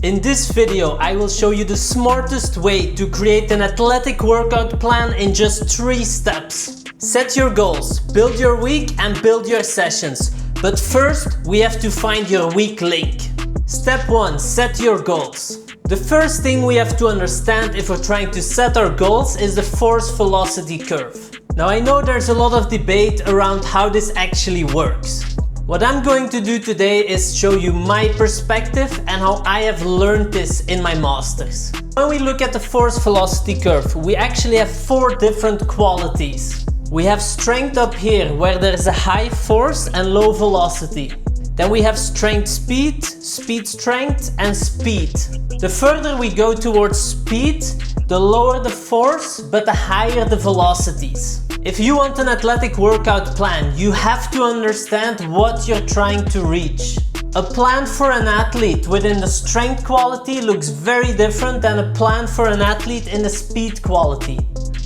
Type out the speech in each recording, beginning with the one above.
In this video, I will show you the smartest way to create an athletic workout plan in just 3 steps. Set your goals, build your week and build your sessions. But first, we have to find your weak link. Step 1. Set your goals. The first thing we have to understand if we're trying to set our goals is the force velocity curve. Now I know there's a lot of debate around how this actually works. What I'm going to do today is show you my perspective and how I have learned this in my masters. When we look at the force velocity curve, we actually have 4 different qualities. We have strength up here, where there's a high force and low velocity. Then we have strength speed, speed strength and speed. The further we go towards speed, the lower the force, but the higher the velocities. If you want an athletic workout plan, you have to understand what you're trying to reach. A plan for an athlete within the strength quality looks very different than a plan for an athlete in the speed quality.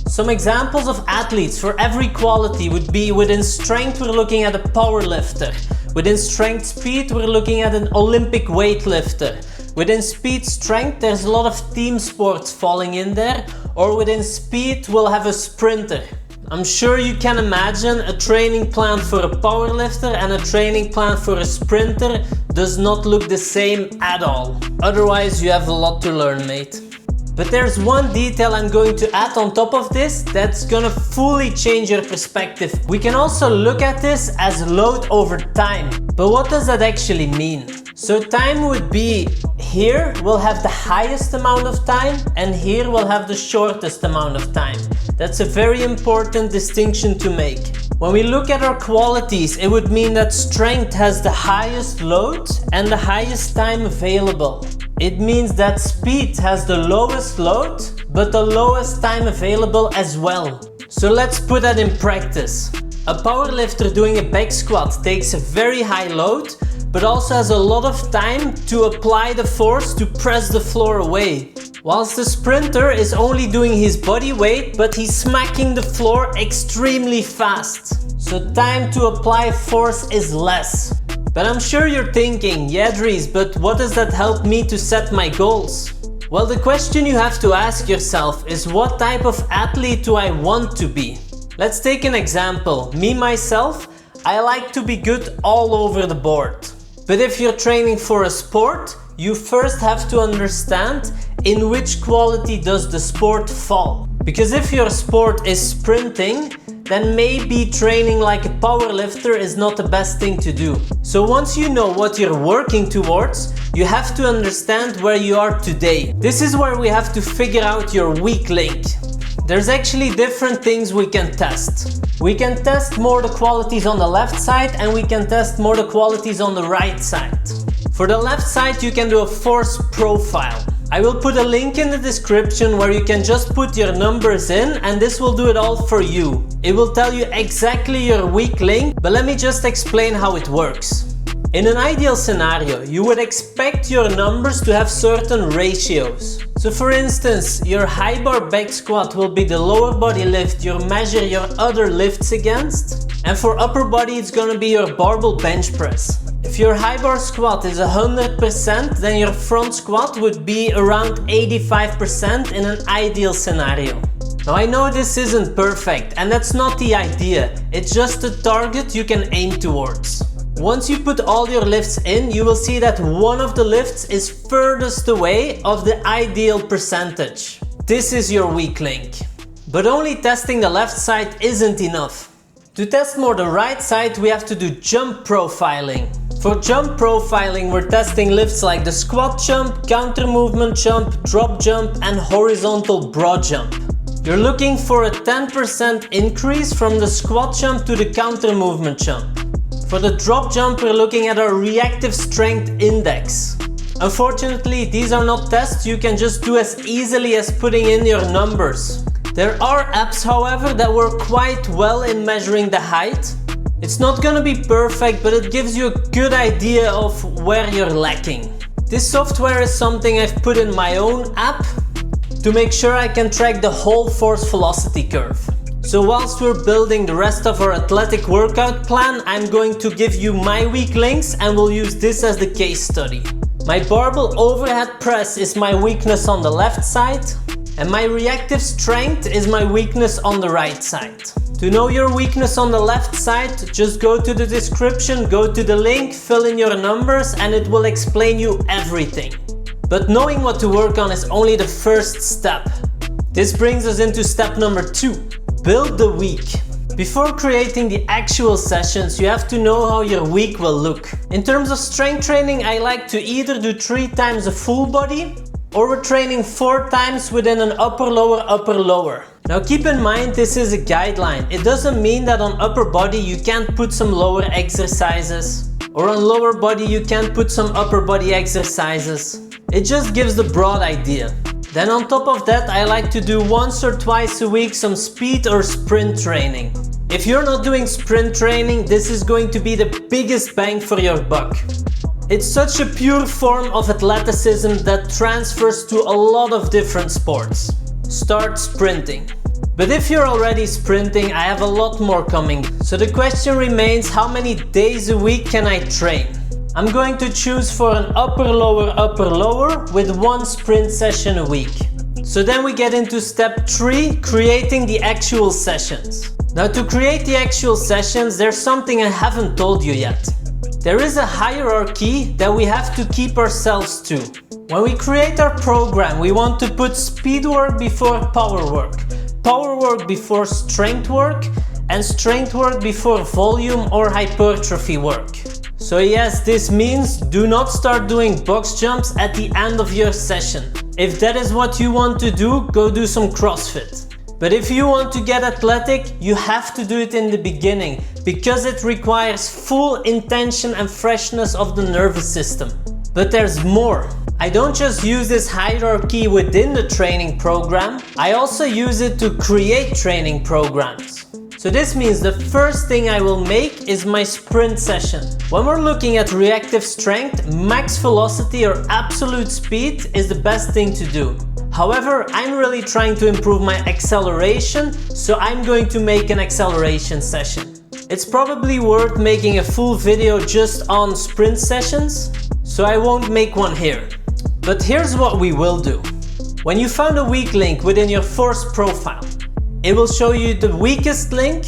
Some examples of athletes for every quality would be: within strength we're looking at a power lifter. Within strength speed we're looking at an Olympic weightlifter. Within speed strength there's a lot of team sports falling in there, or within speed we'll have a sprinter. I'm sure you can imagine a training plan for a powerlifter and a training plan for a sprinter does not look the same at all. Otherwise you have a lot to learn, mate. But there's one detail I'm going to add on top of this that's gonna fully change your perspective. We can also look at this as load over time. But what does that actually mean? So time would be, here we'll have the highest amount of time and here we'll have the shortest amount of time. That's a very important distinction to make. When we look at our qualities, it would mean that strength has the highest load and the highest time available. It means that speed has the lowest load, but the lowest time available as well. So let's put that in practice. A powerlifter doing a back squat takes a very high load, but also has a lot of time to apply the force to press the floor away. Whilst the sprinter is only doing his body weight, but he's smacking the floor extremely fast. So time to apply force is less. But I'm sure you're thinking, yeah Dries, but what does that help me to set my goals? Well, the question you have to ask yourself is, what type of athlete do I want to be? Let's take an example. Me, myself, I like to be good all over the board. But if you're training for a sport, you first have to understand in which quality does the sport fall. Because if your sport is sprinting, then maybe training like a powerlifter is not the best thing to do. So once you know what you're working towards, you have to understand where you are today. This is where we have to figure out your weak link. There's actually different things we can test. We can test more the qualities on the left side and we can test more the qualities on the right side. For the left side you can do a force profile. I will put a link in the description where you can just put your numbers in and this will do it all for you. It will tell you exactly your weak link, but let me just explain how it works. In an ideal scenario, you would expect your numbers to have certain ratios. So for instance, your high bar back squat will be the lower body lift you measure your other lifts against. And for upper body it's gonna be your barbell bench press. If your high bar squat is 100%, then your front squat would be around 85% in an ideal scenario. Now I know this isn't perfect and that's not the idea, it's just a target you can aim towards. Once you put all your lifts in, you will see that one of the lifts is furthest away of the ideal percentage. This is your weak link. But only testing the left side isn't enough. To test more the right side, we have to do jump profiling. For jump profiling, we're testing lifts like the squat jump, counter movement jump, drop jump and horizontal broad jump. You're looking for a 10% increase from the squat jump to the counter movement jump. For the drop jump, we're looking at our reactive strength index. Unfortunately, these are not tests you can just do as easily as putting in your numbers. There are apps, however, that work quite well in measuring the height. It's not gonna be perfect, but it gives you a good idea of where you're lacking. This software is something I've put in my own app to make sure I can track the whole force velocity curve. So whilst we're building the rest of our athletic workout plan, I'm going to give you my weak links and we'll use this as the case study. My barbell overhead press is my weakness on the left side, and my reactive strength is my weakness on the right side. To know your weakness on the left side, just go to the description, go to the link, fill in your numbers, and it will explain you everything. But knowing what to work on is only the first step. This brings us into step number 2. Build the week. Before creating the actual sessions, you have to know how your week will look. In terms of strength training, I like to either do 3 times a full body, or we're training 4 times within an upper lower. Now keep in mind, this is a guideline. It doesn't mean that on upper body you can't put some lower exercises, or on lower body you can't put some upper body exercises. It just gives the broad idea. Then on top of that, I like to do once or twice a week some speed or sprint training. If you're not doing sprint training, this is going to be the biggest bang for your buck. It's such a pure form of athleticism that transfers to a lot of different sports. Start sprinting. But if you're already sprinting, I have a lot more coming. So the question remains, how many days a week can I train? I'm going to choose for an upper lower with 1 sprint session a week. So then we get into step 3, creating the actual sessions. Now to create the actual sessions, there's something I haven't told you yet. There is a hierarchy that we have to keep ourselves to. When we create our program, we want to put speed work before power work before strength work, and strength work before volume or hypertrophy work. So yes, this means do not start doing box jumps at the end of your session. If that is what you want to do, go do some CrossFit. But if you want to get athletic, you have to do it in the beginning, because it requires full intention and freshness of the nervous system. But there's more. I don't just use this hierarchy within the training program, I also use it to create training programs. So this means the first thing I will make is my sprint session. When we're looking at reactive strength, max velocity or absolute speed is the best thing to do. However, I'm really trying to improve my acceleration, so I'm going to make an acceleration session. It's probably worth making a full video just on sprint sessions, so I won't make one here. But here's what we will do. When you found a weak link within your Force profile, it will show you the weakest link,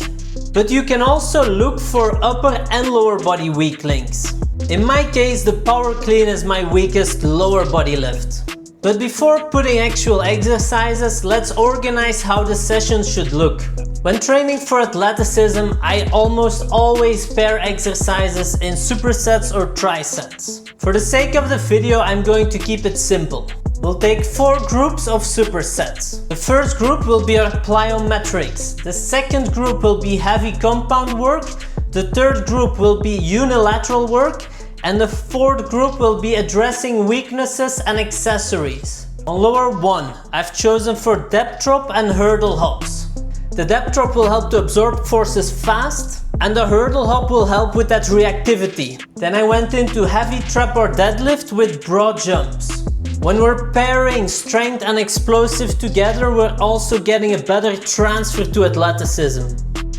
but you can also look for upper and lower body weak links. In my case, the power clean is my weakest lower body lift. But before putting actual exercises, let's organize how the session should look. When training for athleticism, I almost always pair exercises in supersets or trisets. For the sake of the video, I'm going to keep it simple. We'll take 4 groups of supersets. The first group will be our plyometrics. The second group will be heavy compound work. The third group will be unilateral work. And the fourth group will be addressing weaknesses and accessories. On lower 1, I've chosen for depth drop and hurdle hops. The depth drop will help to absorb forces fast, and the hurdle hop will help with that reactivity. Then I went into heavy trap or deadlift with broad jumps. When we're pairing strength and explosive together, we're also getting a better transfer to athleticism.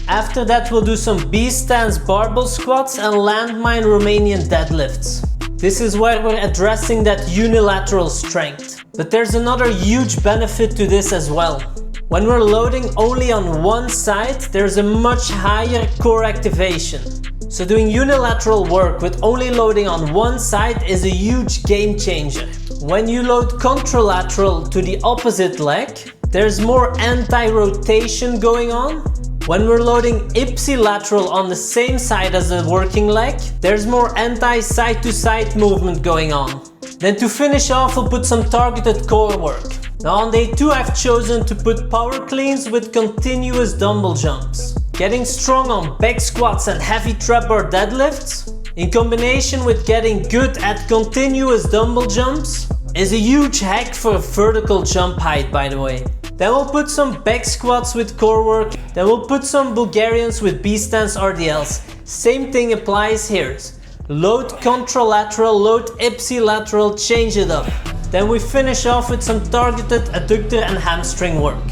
After that, we'll do some B-stance barbell squats and landmine Romanian deadlifts. This is where we're addressing that unilateral strength. But there's another huge benefit to this as well. When we're loading only on one side, there's a much higher core activation. So doing unilateral work with only loading on one side is a huge game changer. When you load contralateral to the opposite leg, there's more anti-rotation going on. When we're loading ipsilateral on the same side as the working leg, there's more anti-side-to-side movement going on. Then to finish off, we'll put some targeted core work. Now on day 2, I've chosen to put power cleans with continuous dumbbell jumps. Getting strong on back squats and heavy trap bar deadlifts, in combination with getting good at continuous dumbbell jumps, is a huge hack for vertical jump height, by the way. Then we'll put some back squats with core work. Then we'll put some Bulgarians with B-stance RDLs. Same thing applies here. Load contralateral, load ipsilateral, change it up. Then we finish off with some targeted adductor and hamstring work.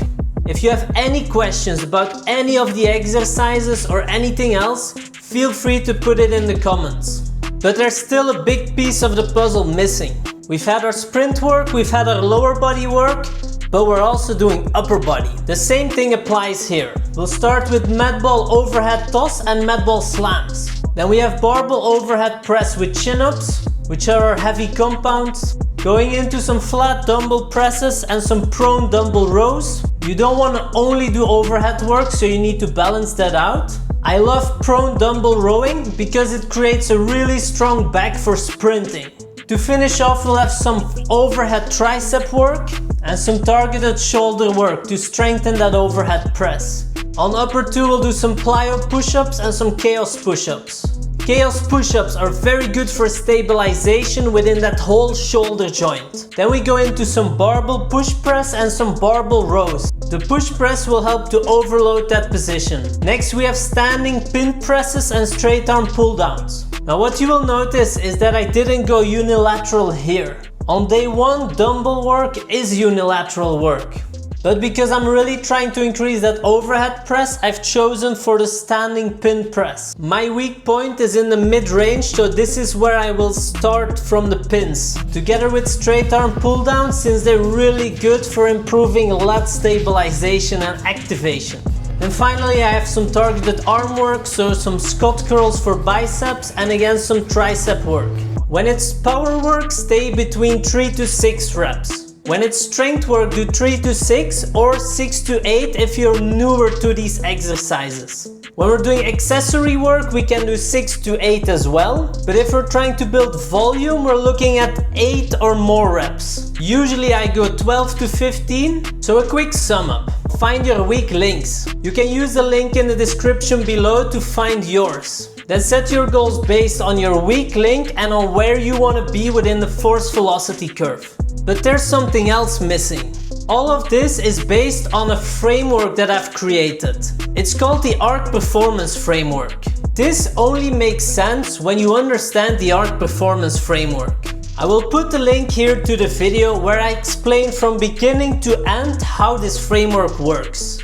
If you have any questions about any of the exercises or anything else, feel free to put it in the comments. But there's still a big piece of the puzzle missing. We've had our sprint work, we've had our lower body work, but we're also doing upper body. The same thing applies here. We'll start with mat ball overhead toss and mat ball slams. Then we have barbell overhead press with chin-ups, which are our heavy compounds. Going into some flat dumbbell presses and some prone dumbbell rows. You don't want to only do overhead work, so you need to balance that out. I love prone dumbbell rowing because it creates a really strong back for sprinting. To finish off, we'll have some overhead tricep work and some targeted shoulder work to strengthen that overhead press. On upper two, we'll do some plyo push-ups and some chaos push-ups. Chaos push-ups are very good for stabilization within that whole shoulder joint. Then we go into some barbell push press and some barbell rows. The push press will help to overload that position. Next we have standing pin presses and straight arm pull downs. Now what you will notice is that I didn't go unilateral here. On day one, dumbbell work is unilateral work. But because I'm really trying to increase that overhead press, I've chosen for the standing pin press. My weak point is in the mid-range, so this is where I will start from the pins. Together with straight arm pull down, since they're really good for improving lat stabilization and activation. And finally I have some targeted arm work, so some Scott curls for biceps and again some tricep work. When it's power work, stay between 3 to 6 reps. When it's strength work, do 3 to 6 or 6 to 8 if you're newer to these exercises. When we're doing accessory work, we can do 6 to 8 as well. But if we're trying to build volume, we're looking at 8 or more reps. Usually I go 12 to 15. So a quick sum up. Find your weak links. You can use the link in the description below to find yours. Then set your goals based on your weak link and on where you want to be within the force velocity curve. But there's something else missing. All of this is based on a framework that I've created. It's called the ARC Performance Framework. This only makes sense when you understand the ARC Performance Framework. I will put the link here to the video where I explain from beginning to end how this framework works.